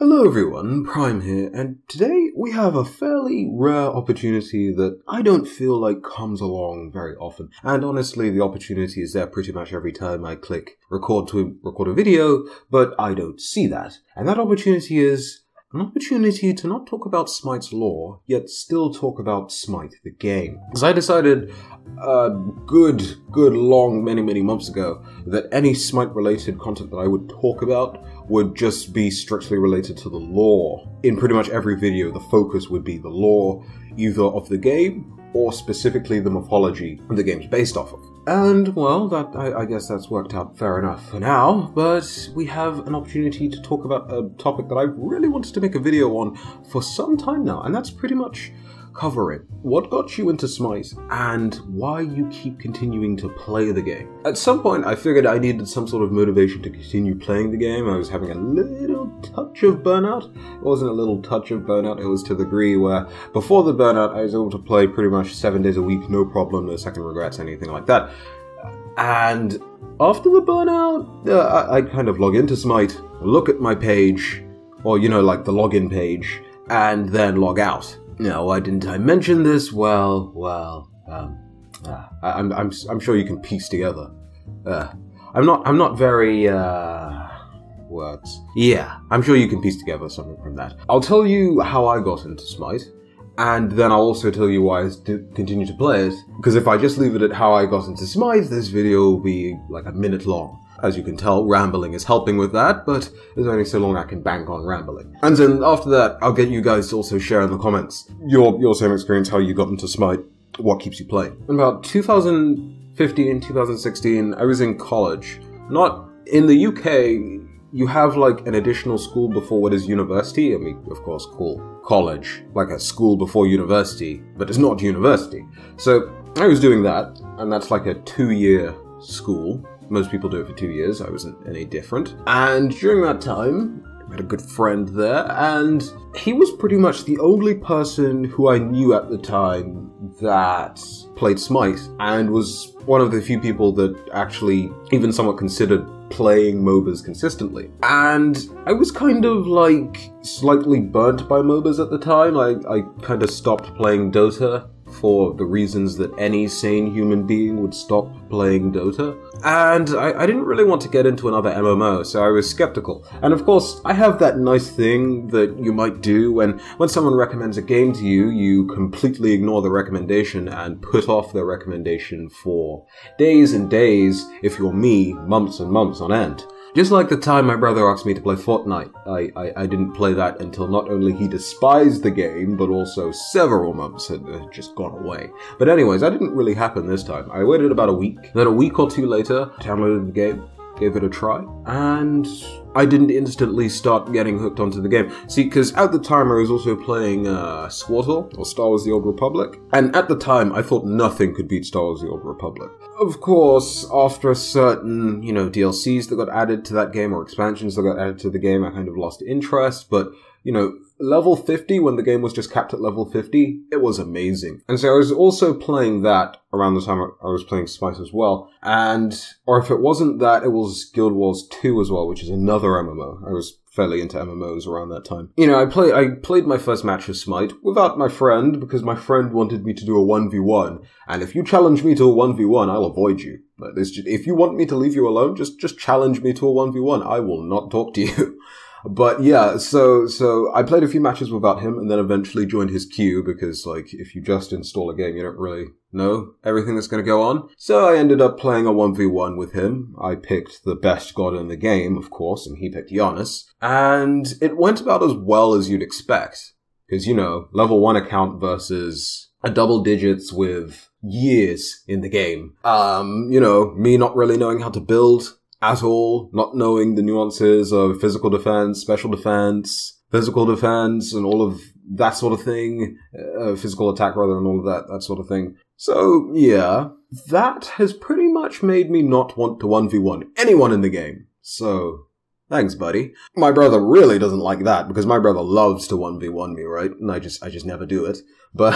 Hello everyone, Prime here, and today we have a fairly rare opportunity that I don't feel like comes along very often. And honestly, the opportunity is there pretty much every time I click record to record a video, but I don't see that. And that opportunity is an opportunity to not talk about Smite's lore, yet still talk about Smite, the game. Because I decided many months ago that any Smite-related content that I would talk about would just be strictly related to the lore. In pretty much every video, the focus would be the lore, either of the game, or specifically the mythology the game's based off of. And, well, I guess that's worked out fair enough for now, but we have an opportunity to talk about a topic that I've really wanted to make a video on for some time now, and that's pretty much covering what got you into Smite and why you keep continuing to play the game. At some point, I figured I needed some sort of motivation to continue playing the game. I was having a little touch of burnout. It wasn't a little touch of burnout, it was to the degree where before the burnout, I was able to play pretty much 7 days a week, no problem, no second regrets, anything like that. And after the burnout, I'd kind of log into Smite, look at my page, or like the login page, and then log out. Now, why didn't I mention this? I'm sure you can piece together. I'm not very, words. Yeah, I'm sure you can piece together something from that. I'll tell you how I got into Smite, and then I'll also tell you why I continue to play it, because if I just leave it at how I got into Smite, this video will be like a minute long. As you can tell, rambling is helping with that, but there's only so long I can bank on rambling. And then after that, I'll get you guys to also share in the comments your same experience, how you got into Smite, what keeps you playing. In about 2015, 2016, I was in college. Not in the UK, you have like an additional school before what is university. I mean, of course, cool. College, like a school before university, but it's not university. So I was doing that, and that's like a 2-year school. Most people do it for 2 years, I wasn't any different. And during that time, I had a good friend there, and he was pretty much the only person who I knew at the time that played Smite, and was one of the few people that actually even somewhat considered playing MOBAs consistently. And I was kind of like slightly burnt by MOBAs at the time. I kind of stopped playing Dota for the reasons that any sane human being would stop playing Dota. And I didn't really want to get into another MMO, so I was skeptical. And of course, I have that nice thing that you might do when someone recommends a game to you, you completely ignore the recommendation and put off their recommendation for days and days, if you're me, months and months on end. Just like the time my brother asked me to play Fortnite, I didn't play that until not only he despised the game, but also several months had just gone away. But anyways, that didn't really happen this time. I waited about a week, then a week or two later, downloaded the game, gave it a try, and I didn't instantly start getting hooked onto the game. See, because at the time I was also playing SWTOR, or Star Wars The Old Republic, and at the time I thought nothing could beat Star Wars The Old Republic. Of course, after a certain, DLCs that got added to that game, or expansions that got added to the game, I kind of lost interest, but, level 50, when the game was just capped at level 50, it was amazing. And so I was also playing that around the time I was playing Smite as well. Or if it wasn't that, it was Guild Wars 2 as well, which is another MMO. I was fairly into MMOs around that time. I played my first match of Smite without my friend, because my friend wanted me to do a 1v1. And if you challenge me to a 1v1, I'll avoid you. If you want me to leave you alone, just challenge me to a 1v1. I will not talk to you. But yeah, so I played a few matches without him, and then eventually joined his queue, because if you just install a game, you don't really know everything that's going to go on. So I ended up playing a 1v1 with him. I picked the best god in the game, of course, and he picked Giannis. And it went about as well as you'd expect. Because, level 1 account versus a double digits with years in the game. Me not really knowing how to build at all, not knowing the nuances of physical defense, special defense, physical defense, and all of that sort of thing, physical attack rather, and all of that sort of thing. So, yeah, that has pretty much made me not want to 1v1 anyone in the game. So, thanks, buddy. My brother really doesn't like that, because my brother loves to 1v1 me, right? And I just never do it. But,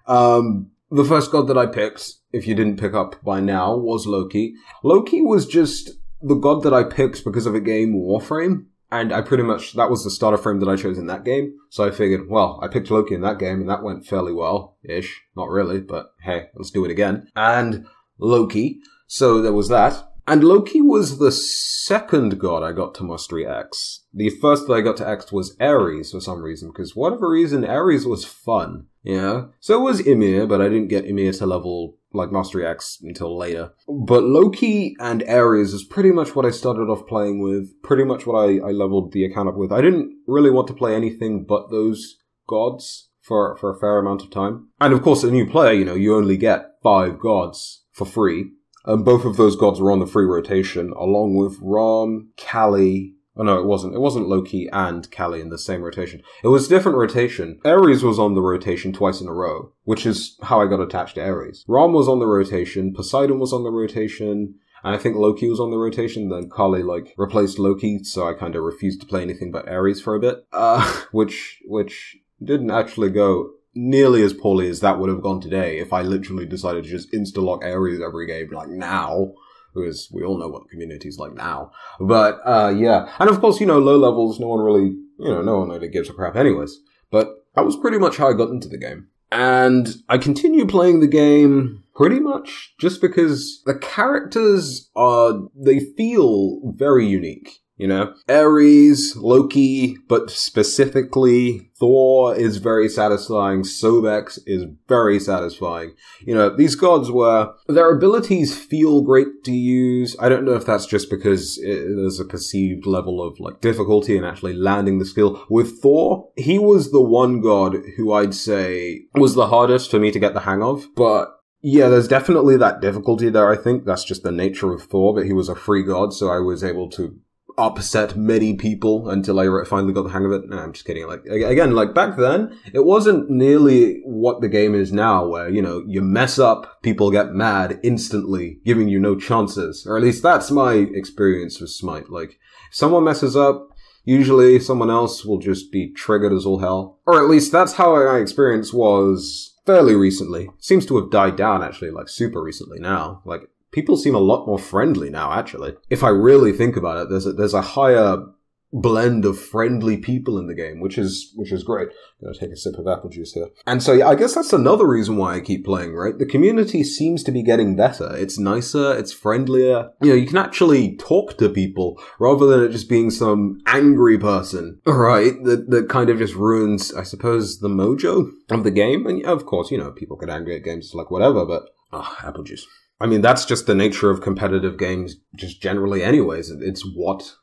the first god that I picked, if you didn't pick up by now, was Loki. Loki was just the god that I picked because of a game, Warframe. And I pretty much, that was the starter frame that I chose in that game. So I figured, well, I picked Loki in that game and that went fairly well-ish. Not really, but hey, let's do it again. And Loki. So there was that. And Loki was the second god I got to Mastery X. The first that I got to X was Ares for some reason, because whatever reason, Ares was fun. Yeah. So it was Ymir, but I didn't get Ymir to level like Mastery X until later. But Loki and Ares is pretty much what I started off playing with, pretty much what I leveled the account up with. I didn't really want to play anything but those gods for a fair amount of time. And of course, a new player, you only get 5 gods for free. And both of those gods were on the free rotation, along with Ram, Kali. Oh no, it wasn't. It wasn't Loki and Kali in the same rotation. It was a different rotation. Ares was on the rotation twice in a row, which is how I got attached to Ares. Ram was on the rotation, Poseidon was on the rotation, and I think Loki was on the rotation. Then Kali, replaced Loki, so I kind of refused to play anything but Ares for a bit. Which didn't actually go nearly as poorly as that would have gone today if I literally decided to just insta-lock Ares every game, now. Because we all know what the community's like now. But, yeah. And of course, low levels, no one really gives a crap anyways. But that was pretty much how I got into the game. And I continue playing the game pretty much just because the characters they feel very unique. Ares, Loki, but specifically Thor is very satisfying. Sobex is very satisfying. These gods their abilities feel great to use. I don't know if that's just because there's a perceived level of difficulty in actually landing the skill. With Thor, he was the one god who I'd say was the hardest for me to get the hang of, but yeah, there's definitely that difficulty there, I think. That's just the nature of Thor, but he was a free god, so I was able to upset many people until I finally got the hang of it. No, I'm just kidding. Again, back then, it wasn't nearly what the game is now, where, you mess up, people get mad instantly, giving you no chances. Or at least that's my experience with Smite. If someone messes up, usually someone else will just be triggered as all hell. Or at least that's how my experience was fairly recently. Seems to have died down, actually, super recently now. People seem a lot more friendly now, actually. If I really think about it, there's a higher blend of friendly people in the game, which is great. I'm gonna take a sip of apple juice here. And so, yeah, I guess that's another reason why I keep playing, right? The community seems to be getting better. It's nicer, it's friendlier. You can actually talk to people rather than it just being some angry person, right? That kind of just ruins, I suppose, the mojo of the game. And of course, people get angry at games whatever, but, apple juice. I mean, that's just the nature of competitive games, just generally anyways. It's what...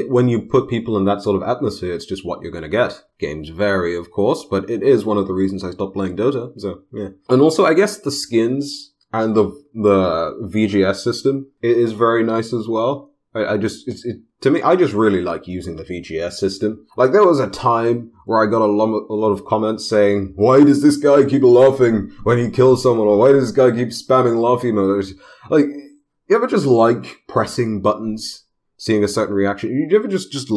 when you put people in that sort of atmosphere, it's just what you're going to get. Games vary, of course, but it is one of the reasons I stopped playing Dota, so, yeah. And also, I guess the skins and the VGS system is very nice as well. To me, I just really like using the VGS system. There was a time where I got a lot of comments saying, why does this guy keep laughing when he kills someone? Or why does this guy keep spamming laugh emojis? You ever just pressing buttons, seeing a certain reaction? You ever just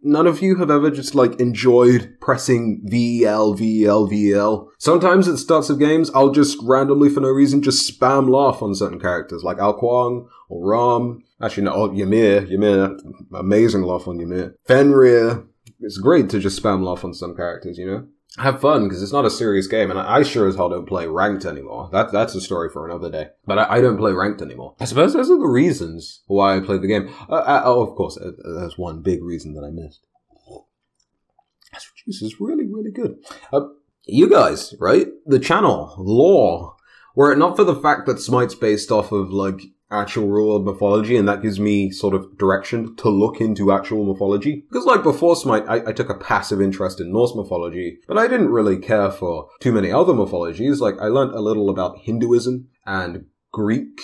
none of you have ever just enjoyed pressing VEL, VEL, VEL? Sometimes at starts of games, I'll just randomly, for no reason, just spam laugh on certain characters, like Al Kwang or Ram. Actually, no, Ymir, amazing laugh on Ymir. Fenrir, it's great to just spam laugh on some characters, Have fun, because it's not a serious game, and I sure as hell don't play ranked anymore. That's a story for another day. But I don't play ranked anymore. I suppose those are the reasons why I played the game. Of course, there's one big reason that I missed. This juice is really, really good. You guys, right? The channel, lore. Were it not for the fact that Smite's based off of, actual real mythology, and that gives me sort of direction to look into actual mythology. Because before Smite, I took a passive interest in Norse mythology, but I didn't really care for too many other mythologies. I learned a little about Hinduism and Greek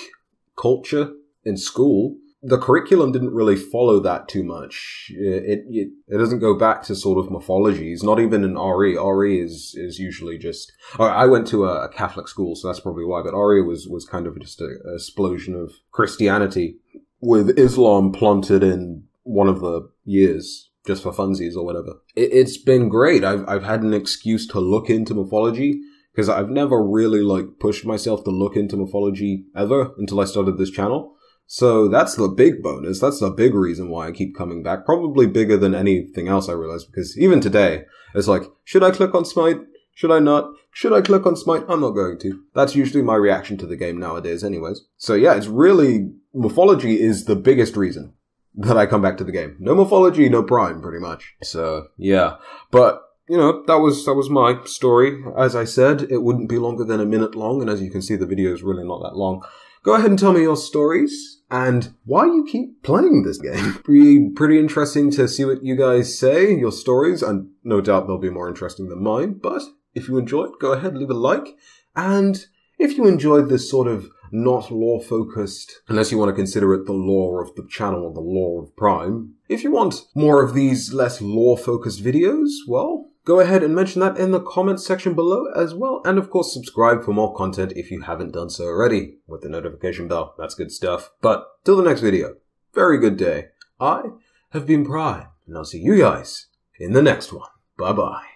culture in school. The curriculum didn't really follow that too much. It doesn't go back to sort of mythologies, not even in RE. RE is usually just... I went to a Catholic school, so that's probably why, but RE was kind of just an explosion of Christianity with Islam planted in one of the years, just for funsies or whatever. It's been great. I've had an excuse to look into mythology, because I've never really pushed myself to look into mythology ever until I started this channel. So that's the big bonus. That's the big reason why I keep coming back. Probably bigger than anything else I realized, because even today, it's like, should I click on Smite? Should I not? Should I click on Smite? I'm not going to. That's usually my reaction to the game nowadays anyways. So yeah, it's really, morphology is the biggest reason that I come back to the game. No morphology, no Prime, pretty much. So yeah, but you know, that was my story. As I said, it wouldn't be longer than a minute long, and as you can see, the video is really not that long. Go ahead and tell me your stories and why you keep playing this game. Be pretty interesting to see what you guys say, your stories, and no doubt they'll be more interesting than mine. But if you enjoyed, go ahead, leave a like. And if you enjoyed this sort of not lore-focused, unless you want to consider it the lore of the channel or the lore of Prime, if you want more of these less lore-focused videos, well, go ahead and mention that in the comments section below as well. And of course, subscribe for more content if you haven't done so already, with the notification bell. That's good stuff. But till the next video, very good day. I have been Prime, and I'll see you guys in the next one. Bye-bye.